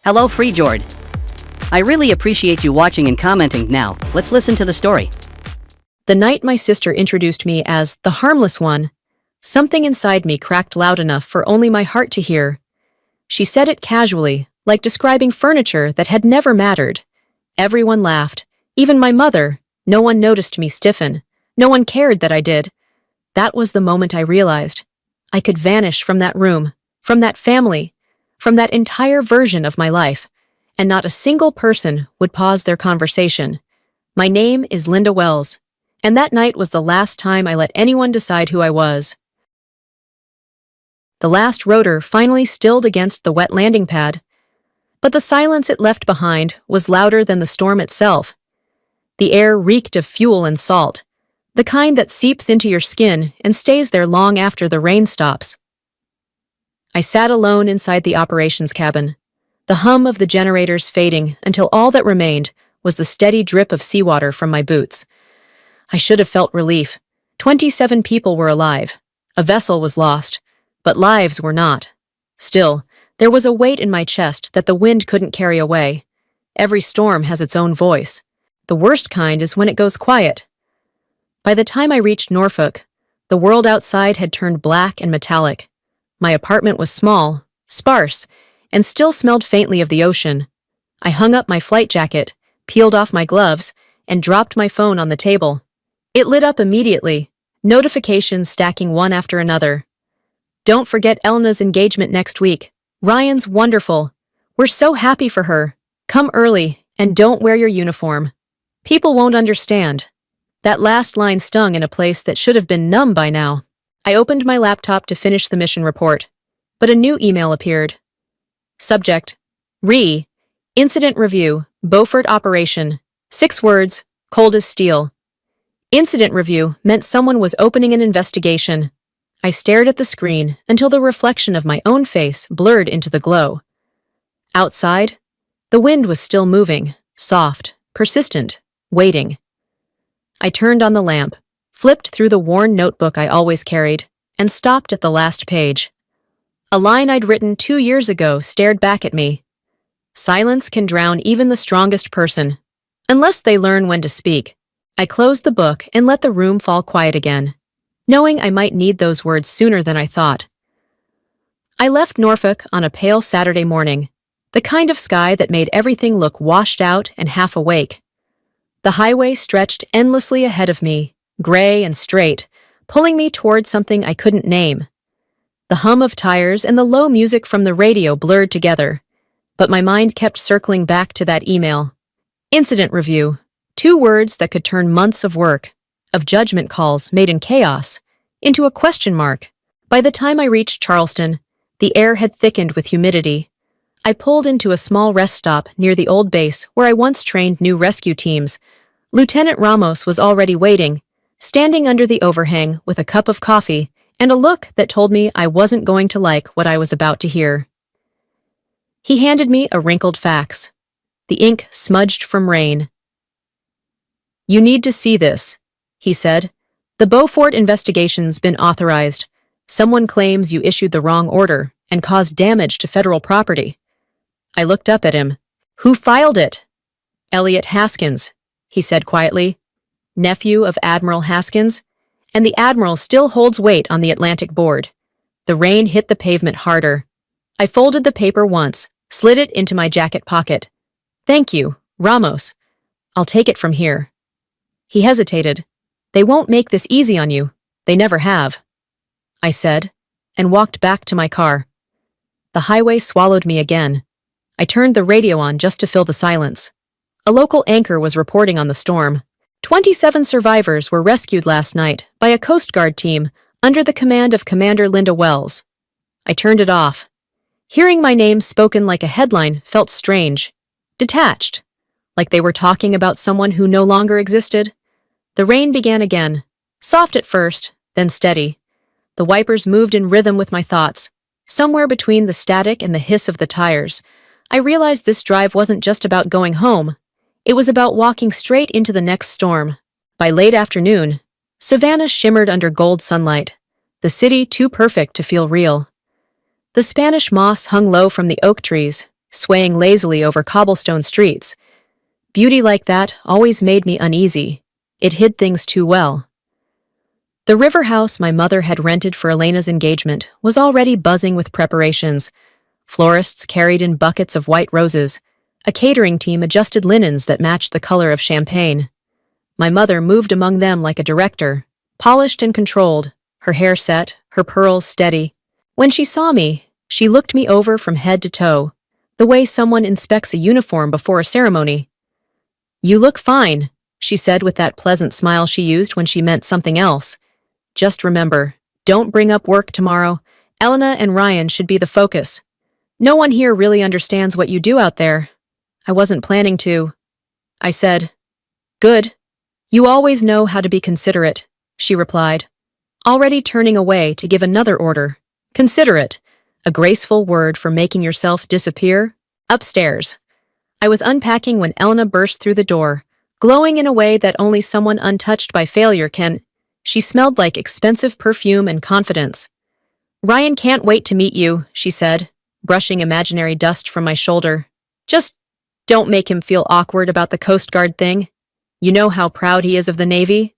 Hello, Freejord. I really appreciate you watching and commenting. Now, let's listen to the story. The night my sister introduced me as the harmless one, something inside me cracked loud enough for only my heart to hear. She said it casually, like describing furniture that had never mattered. Everyone laughed, even my mother. No one noticed me stiffen. No one cared that I did. That was the moment I realized I could vanish from that room, from that family, from that entire version of my life, and not a single person would pause their conversation. My name is Linda Wells, and that night was the last time I let anyone decide who I was. The last rotor finally stilled against the wet landing pad, but the silence it left behind was louder than the storm itself. The air reeked of fuel and salt, the kind that seeps into your skin and stays there long after the rain stops. I sat alone inside the operations cabin, the hum of the generators fading until all that remained was the steady drip of seawater from my boots. I should have felt relief. 27 people were alive. A vessel was lost, but lives were not. Still, there was a weight in my chest that the wind couldn't carry away. Every storm has its own voice. The worst kind is when it goes quiet. By the time I reached Norfolk, the world outside had turned black and metallic. My apartment was small, sparse, and still smelled faintly of the ocean. I hung up my flight jacket, peeled off my gloves, and dropped my phone on the table. It lit up immediately, notifications stacking one after another. Don't forget Elna's engagement next week. Ryan's wonderful. We're so happy for her. Come early, and don't wear your uniform. People won't understand. That last line stung in a place that should have been numb by now. I opened my laptop to finish the mission report, but a new email appeared. Subject: Incident Review, Bowfort Operation. 6 words, cold as steel. Incident review meant someone was opening an investigation. I stared at the screen until the reflection of my own face blurred into the glow. Outside, the wind was still moving, soft, persistent, waiting. I turned on the lamp, flipped through the worn notebook I always carried, and stopped at the last page. A line I'd written 2 years ago stared back at me. Silence can drown even the strongest person, unless they learn when to speak. I closed the book and let the room fall quiet again, knowing I might need those words sooner than I thought. I left Norfolk on a pale Saturday morning, the kind of sky that made everything look washed out and half awake. The highway stretched endlessly ahead of me, gray and straight, pulling me toward something I couldn't name. The hum of tires and the low music from the radio blurred together, but my mind kept circling back to that email. Incident review. 2 words that could turn months of work, of judgment calls made in chaos, into a question mark. By the time I reached Charleston, the air had thickened with humidity. I pulled into a small rest stop near the old base where I once trained new rescue teams. Lieutenant Ramos was already waiting, standing under the overhang with a cup of coffee and a look that told me I wasn't going to like what I was about to hear. He handed me a wrinkled fax, the ink smudged from rain. "You need to see this," he said. "The Bowfort investigation's been authorized. Someone claims you issued the wrong order and caused damage to federal property." I looked up at him. "Who filed it?" "Elliot Haskins," he said quietly. "Nephew of Admiral Haskins, and the Admiral still holds weight on the Atlantic board." The rain hit the pavement harder. I folded the paper once, slid it into my jacket pocket. "Thank you, Ramos. I'll take it from here." He hesitated. "They won't make this easy on you. They never have," I said, and walked back to my car. The highway swallowed me again. I turned the radio on just to fill the silence. A local anchor was reporting on the storm. 27 survivors were rescued last night by a Coast Guard team under the command of Commander Linda Wells. I turned it off. Hearing my name spoken like a headline felt strange, detached, like they were talking about someone who no longer existed. The rain began again, soft at first, then steady. The wipers moved in rhythm with my thoughts. Somewhere between the static and the hiss of the tires, I realized this drive wasn't just about going home. It was about walking straight into the next storm. By late afternoon, Savannah shimmered under gold sunlight, the city too perfect to feel real. The Spanish moss hung low from the oak trees, swaying lazily over cobblestone streets. Beauty like that always made me uneasy. It hid things too well. The river house my mother had rented for Elena's engagement was already buzzing with preparations. Florists carried in buckets of white roses. A catering team adjusted linens that matched the color of champagne. My mother moved among them like a director, polished and controlled, her hair set, her pearls steady. When she saw me, she looked me over from head to toe, the way someone inspects a uniform before a ceremony. "You look fine," she said with that pleasant smile she used when she meant something else. "Just remember, don't bring up work tomorrow. Elena and Ryan should be the focus. No one here really understands what you do out there." "I wasn't planning to," I said. "Good. You always know how to be considerate," she replied, already turning away to give another order. "Considerate, a graceful word for making yourself disappear." Upstairs. I was unpacking when Elena burst through the door, glowing in a way that only someone untouched by failure can. She smelled like expensive perfume and confidence. "Ryan can't wait to meet you," she said, brushing imaginary dust from my shoulder. "Just don't make him feel awkward about the Coast Guard thing. You know how proud he is of the Navy.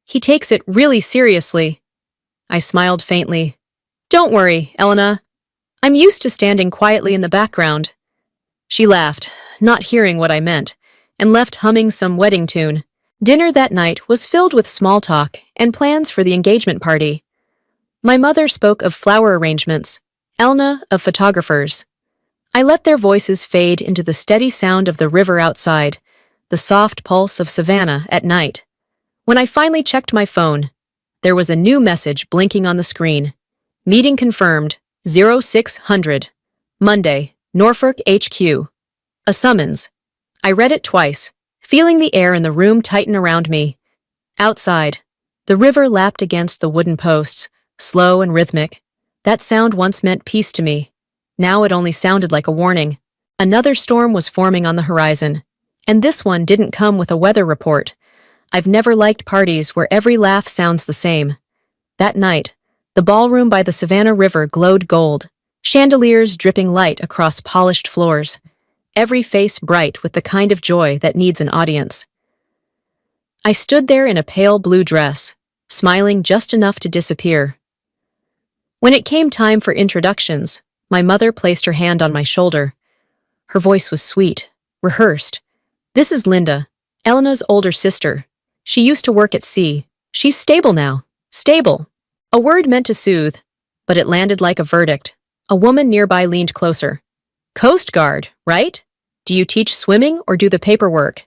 He takes it really seriously." I smiled faintly. "Don't worry, Elena. I'm used to standing quietly in the background." She laughed, not hearing what I meant, and left humming some wedding tune. Dinner that night was filled with small talk and plans for the engagement party. My mother spoke of flower arrangements, Elena of photographers. I let their voices fade into the steady sound of the river outside, the soft pulse of Savannah at night. When I finally checked my phone, there was a new message blinking on the screen. "Meeting confirmed, 0600. Monday, Norfolk HQ." A summons. I read it twice, feeling the air in the room tighten around me. Outside, the river lapped against the wooden posts, slow and rhythmic. That sound once meant peace to me. Now it only sounded like a warning. Another storm was forming on the horizon, and this one didn't come with a weather report. I've never liked parties where every laugh sounds the same. That night, the ballroom by the Savannah River glowed gold, chandeliers dripping light across polished floors, every face bright with the kind of joy that needs an audience. I stood there in a pale blue dress, smiling just enough to disappear. When it came time for introductions, my mother placed her hand on my shoulder. Her voice was sweet, rehearsed. "This is Linda, Elena's older sister. She used to work at sea. She's stable now. Stable." A word meant to soothe, but it landed like a verdict. A woman nearby leaned closer. "Coast Guard, right? Do you teach swimming or do the paperwork?"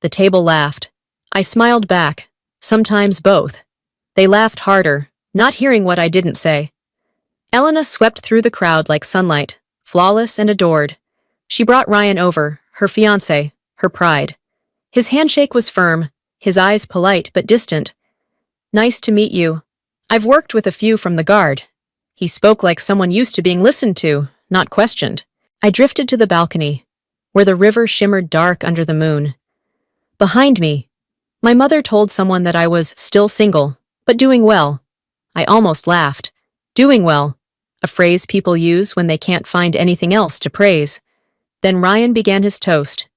The table laughed. I smiled back. Sometimes both. They laughed harder, not hearing what I didn't say. Elena swept through the crowd like sunlight, flawless and adored. She brought Ryan over, her fiancé, her pride. His handshake was firm, his eyes polite but distant. "Nice to meet you. I've worked with a few from the Guard." He spoke like someone used to being listened to, not questioned. I drifted to the balcony, where the river shimmered dark under the moon. Behind me, my mother told someone that I was still single, but doing well. I almost laughed. Doing well, a phrase people use when they can't find anything else to praise. Then Ryan began his toast.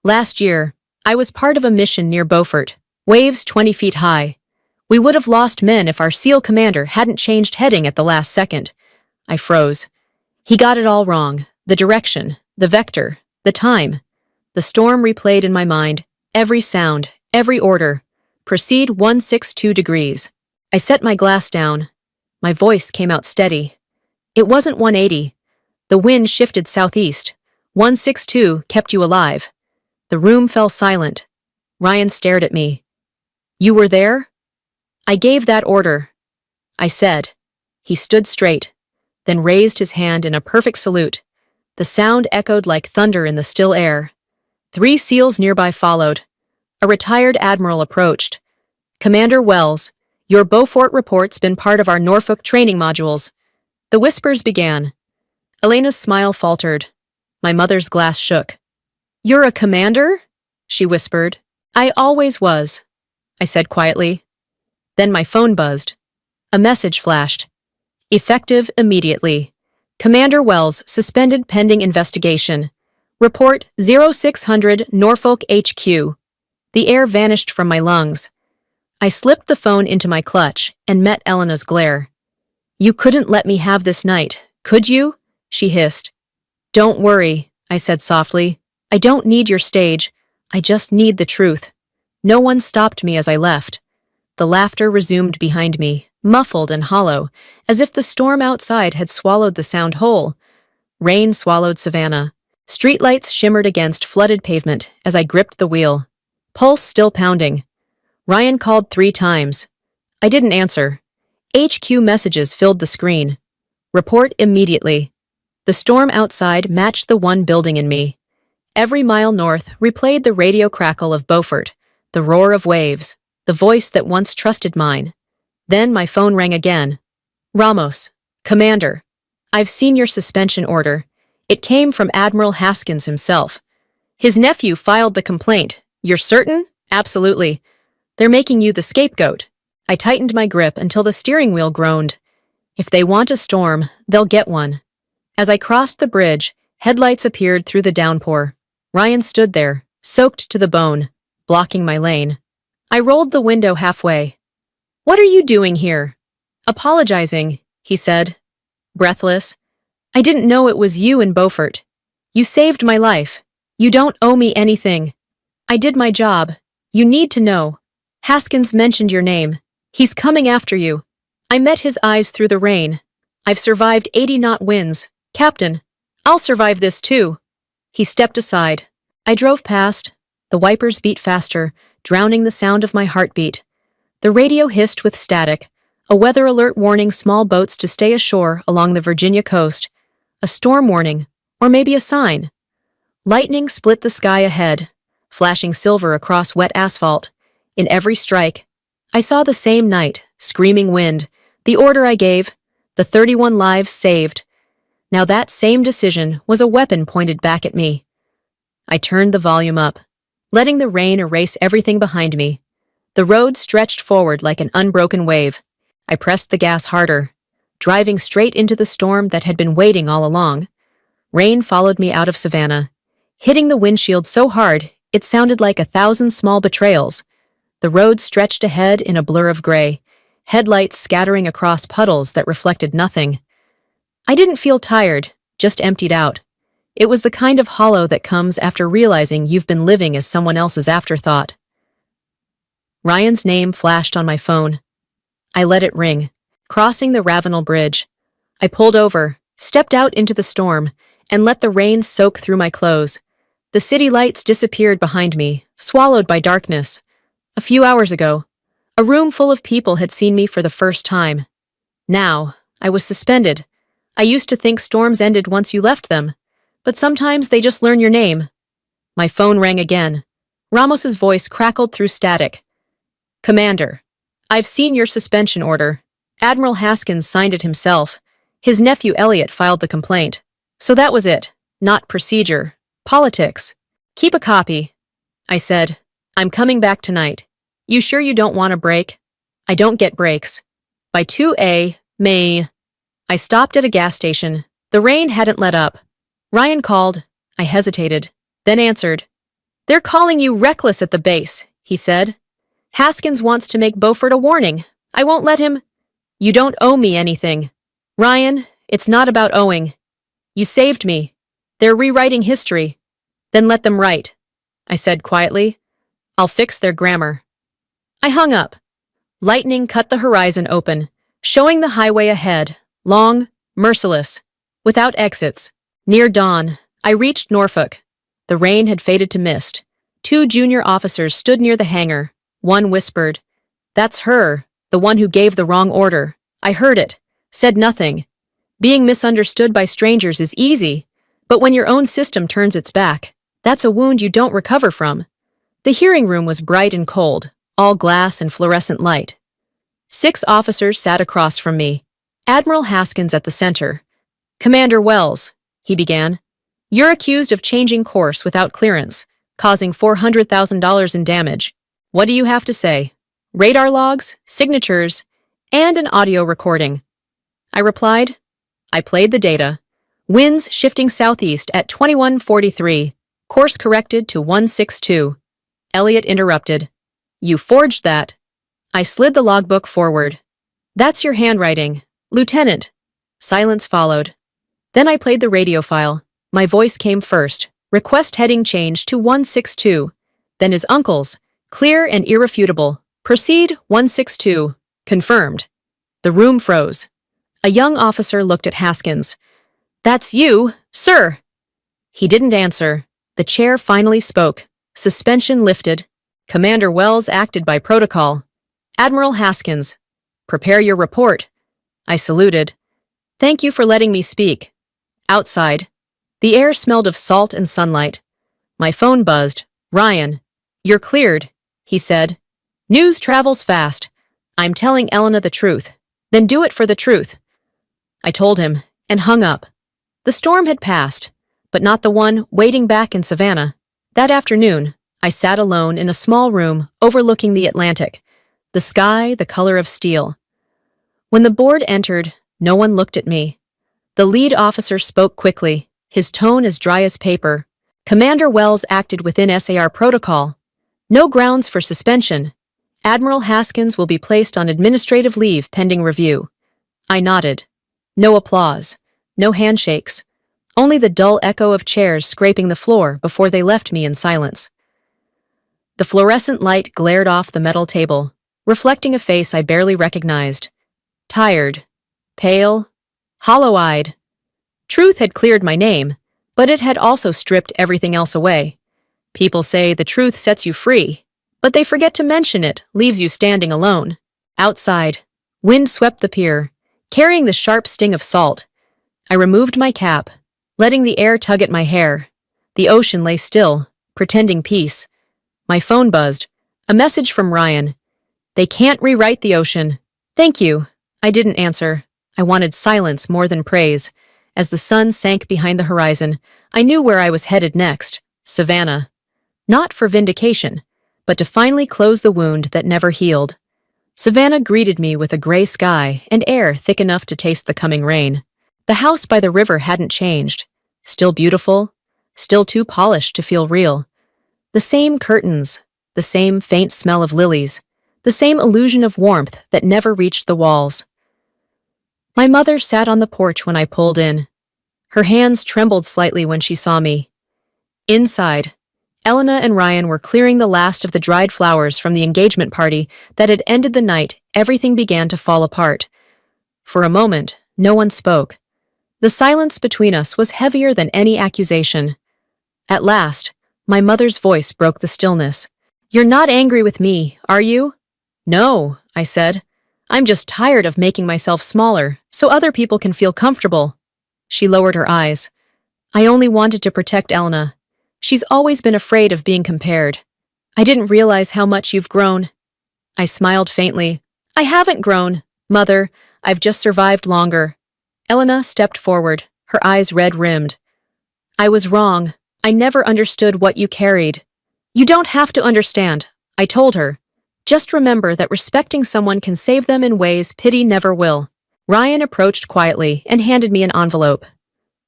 "Last year, I was part of a mission near Bowfort, waves 20 feet high. We would have lost men if our SEAL commander hadn't changed heading at the last second." I froze. He got it all wrong. The direction, the vector, the time. The storm replayed in my mind, every sound, every order. "Proceed 162 degrees. I set my glass down. My voice came out steady. It wasn't 180. The wind shifted southeast. 162 kept you alive. The room fell silent. Ryan stared at me. "You were there?" "I gave that order," I said. He stood straight, then raised his hand in a perfect salute. The sound echoed like thunder in the still air. 3 SEALs nearby followed. A retired admiral approached. "Commander Wells, your Bowfort report's been part of our Norfolk training modules." The whispers began. Elena's smile faltered. My mother's glass shook. "You're a commander?" she whispered. "I always was," I said quietly. Then my phone buzzed. A message flashed. "Effective immediately. Commander Wells suspended pending investigation. Report 0600 Norfolk HQ. The air vanished from my lungs. I slipped the phone into my clutch and met Elena's glare. You couldn't let me have this night, could you? She hissed. Don't worry, I said softly. I don't need your stage. I just need the truth. No one stopped me as I left. The laughter resumed behind me, muffled and hollow, as if the storm outside had swallowed the sound whole. Rain swallowed Savannah. Streetlights shimmered against flooded pavement as I gripped the wheel. Pulse still pounding. Ryan called 3 times. I didn't answer. HQ messages filled the screen. Report immediately. The storm outside matched the one building in me. Every mile north replayed the radio crackle of Bowfort, the roar of waves, the voice that once trusted mine. Then my phone rang again. Ramos, Commander, I've seen your suspension order. It came from Admiral Haskins himself. His nephew filed the complaint. You're certain? Absolutely. They're making you the scapegoat. I tightened my grip until the steering wheel groaned. If they want a storm, they'll get one. As I crossed the bridge, headlights appeared through the downpour. Ryan stood there, soaked to the bone, blocking my lane. I rolled the window halfway. What are you doing here? Apologizing, he said, breathless. I didn't know it was you in Bowfort. You saved my life. You don't owe me anything. I did my job. You need to know. Haskins mentioned your name. He's coming after you. I met his eyes through the rain. I've survived 80-knot winds. Captain, I'll survive this too. He stepped aside. I drove past. The wipers beat faster, drowning the sound of my heartbeat. The radio hissed with static. A weather alert warning small boats to stay ashore along the Virginia coast. A storm warning, or maybe a sign. Lightning split the sky ahead, flashing silver across wet asphalt. In every strike, I saw the same night, screaming wind, the order I gave, the 31 lives saved. Now that same decision was a weapon pointed back at me. I turned the volume up, letting the rain erase everything behind me. The road stretched forward like an unbroken wave. I pressed the gas harder, driving straight into the storm that had been waiting all along. Rain followed me out of Savannah, hitting the windshield so hard it sounded like 1,000 small betrayals. The road stretched ahead in a blur of gray, headlights scattering across puddles that reflected nothing. I didn't feel tired, just emptied out. It was the kind of hollow that comes after realizing you've been living as someone else's afterthought. Ryan's name flashed on my phone. I let it ring, crossing the Ravenel Bridge. I pulled over, stepped out into the storm, and let the rain soak through my clothes. The city lights disappeared behind me, swallowed by darkness. A few hours ago, a room full of people had seen me for the first time. Now, I was suspended. I used to think storms ended once you left them, but sometimes they just learn your name. My phone rang again. Ramos's voice crackled through static. Commander, I've seen your suspension order. Admiral Haskins signed it himself. His nephew Elliot filed the complaint. So that was it. Not procedure. Politics. Keep a copy. I said, I'm coming back tonight. You sure you don't want a break? I don't get breaks. By 2 May. I stopped at a gas station. The rain hadn't let up. Ryan called. I hesitated, then answered. They're calling you reckless at the base, he said. Haskins wants to make Bowfort a warning. I won't let him. You don't owe me anything. Ryan, it's not about owing. You saved me. They're rewriting history. Then let them write, I said quietly. I'll fix their grammar. I hung up. Lightning cut the horizon open, showing the highway ahead, long, merciless, without exits. Near dawn, I reached Norfolk. The rain had faded to mist. 2 junior officers stood near the hangar. One whispered, That's her, the one who gave the wrong order. I heard it, said nothing. Being misunderstood by strangers is easy, but when your own system turns its back, that's a wound you don't recover from. The hearing room was bright and cold, all glass and fluorescent light. 6 officers sat across from me. Admiral Haskins at the center. Commander Wells, he began. You're accused of changing course without clearance, causing $400,000 in damage. What do you have to say? Radar logs, signatures, and an audio recording. I replied. I played the data. Winds shifting southeast at 21:43. Course corrected to 162. Elliot interrupted. You forged that. I slid the logbook forward. That's your handwriting, Lieutenant. Silence followed. Then I played the radio file. My voice came first. Request heading change to 162. Then his uncle's. Clear and irrefutable. Proceed 162. Confirmed. The room froze. A young officer looked at Haskins. That's you, sir. He didn't answer. The chair finally spoke. Suspension lifted. Commander Wells acted by protocol. Admiral Haskins. Prepare your report. I saluted. Thank you for letting me speak. Outside. The air smelled of salt and sunlight. My phone buzzed. Ryan. You're cleared, he said. News travels fast. I'm telling Elena the truth. Then do it for the truth. I told him, and hung up. The storm had passed, but not the one waiting back in Savannah. That afternoon, I sat alone in a small room overlooking the Atlantic, the sky the color of steel. When the board entered, no one looked at me. The lead officer spoke quickly, his tone as dry as paper. Commander Wells acted within SAR protocol. No grounds for suspension. Admiral Haskins will be placed on administrative leave pending review. I nodded. No applause. No handshakes. Only the dull echo of chairs scraping the floor before they left me in silence. The fluorescent light glared off the metal table, reflecting a face I barely recognized. Tired. Pale. Hollow-eyed. Truth had cleared my name, but it had also stripped everything else away. People say the truth sets you free, but they forget to mention it leaves you standing alone. Outside, wind swept the pier, carrying the sharp sting of salt. I removed my cap, letting the air tug at my hair. The ocean lay still, pretending peace. My phone buzzed. A message from Ryan. They can't rewrite the ocean. Thank you. I didn't answer. I wanted silence more than praise. As the sun sank behind the horizon, I knew where I was headed next. Savannah. Not for vindication, but to finally close the wound that never healed. Savannah greeted me with a gray sky and air thick enough to taste the coming rain. The house by the river hadn't changed. Still beautiful, still too polished to feel real. The same curtains, the same faint smell of lilies, the same illusion of warmth that never reached the walls. My mother sat on the porch when I pulled in. Her hands trembled slightly when she saw me. Inside, Elena and Ryan were clearing the last of the dried flowers from the engagement party that had ended the night. Everything began to fall apart. For a moment, no one spoke. The silence between us was heavier than any accusation. At last, my mother's voice broke the stillness. You're not angry with me, are you? No, I said. I'm just tired of making myself smaller so other people can feel comfortable. She lowered her eyes. I only wanted to protect Elena. She's always been afraid of being compared. I didn't realize how much you've grown. I smiled faintly. I haven't grown, Mother. I've just survived longer. Elena stepped forward, her eyes red-rimmed. I was wrong. I never understood what you carried. You don't have to understand, I told her. Just remember that respecting someone can save them in ways pity never will. Ryan approached quietly and handed me an envelope.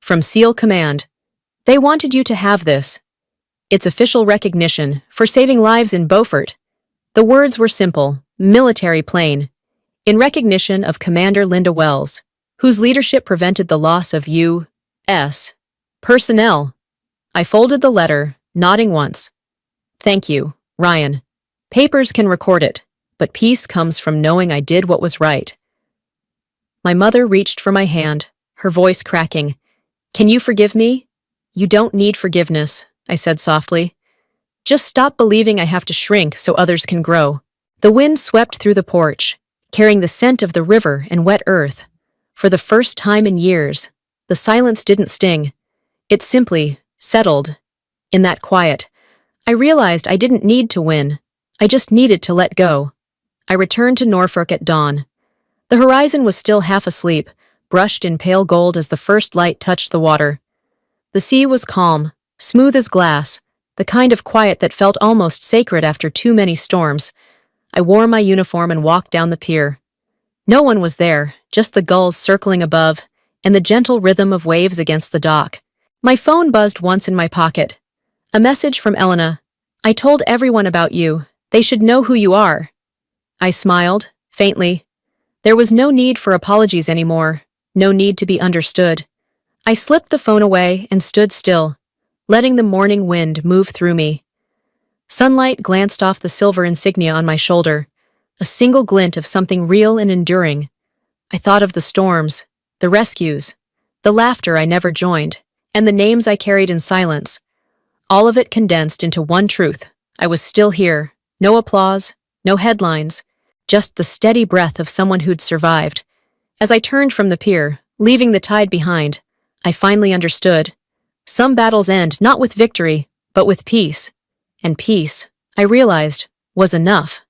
From SEAL Command. They wanted you to have this. It's official recognition for saving lives in Bowfort. The words were simple, military plain. In recognition of Commander Linda Wells, whose leadership prevented the loss of U.S. personnel. I folded the letter, nodding once. Thank you, Ryan. Papers can record it, but peace comes from knowing I did what was right. My mother reached for my hand, her voice cracking. Can you forgive me? You don't need forgiveness, I said softly. Just stop believing I have to shrink so others can grow. The wind swept through the porch, carrying the scent of the river and wet earth. For the first time in years, the silence didn't sting. It simply settled. In that quiet, I realized I didn't need to win. I just needed to let go. I returned to Norfolk at dawn. The horizon was still half asleep, brushed in pale gold as the first light touched the water. The sea was calm, smooth as glass, the kind of quiet that felt almost sacred after too many storms. I wore my uniform and walked down the pier. No one was there, just the gulls circling above, and the gentle rhythm of waves against the dock. My phone buzzed once in my pocket. A message from Elena. "I told everyone about you. They should know who you are." I smiled, faintly. There was no need for apologies anymore, no need to be understood. I slipped the phone away and stood still, letting the morning wind move through me. Sunlight glanced off the silver insignia on my shoulder, a single glint of something real and enduring. I thought of the storms, the rescues, the laughter I never joined, and the names I carried in silence. All of it condensed into one truth. I was still here. No applause, no headlines, just the steady breath of someone who'd survived. As I turned from the pier, leaving the tide behind, I finally understood. Some battles end not with victory, but with peace. And peace, I realized, was enough.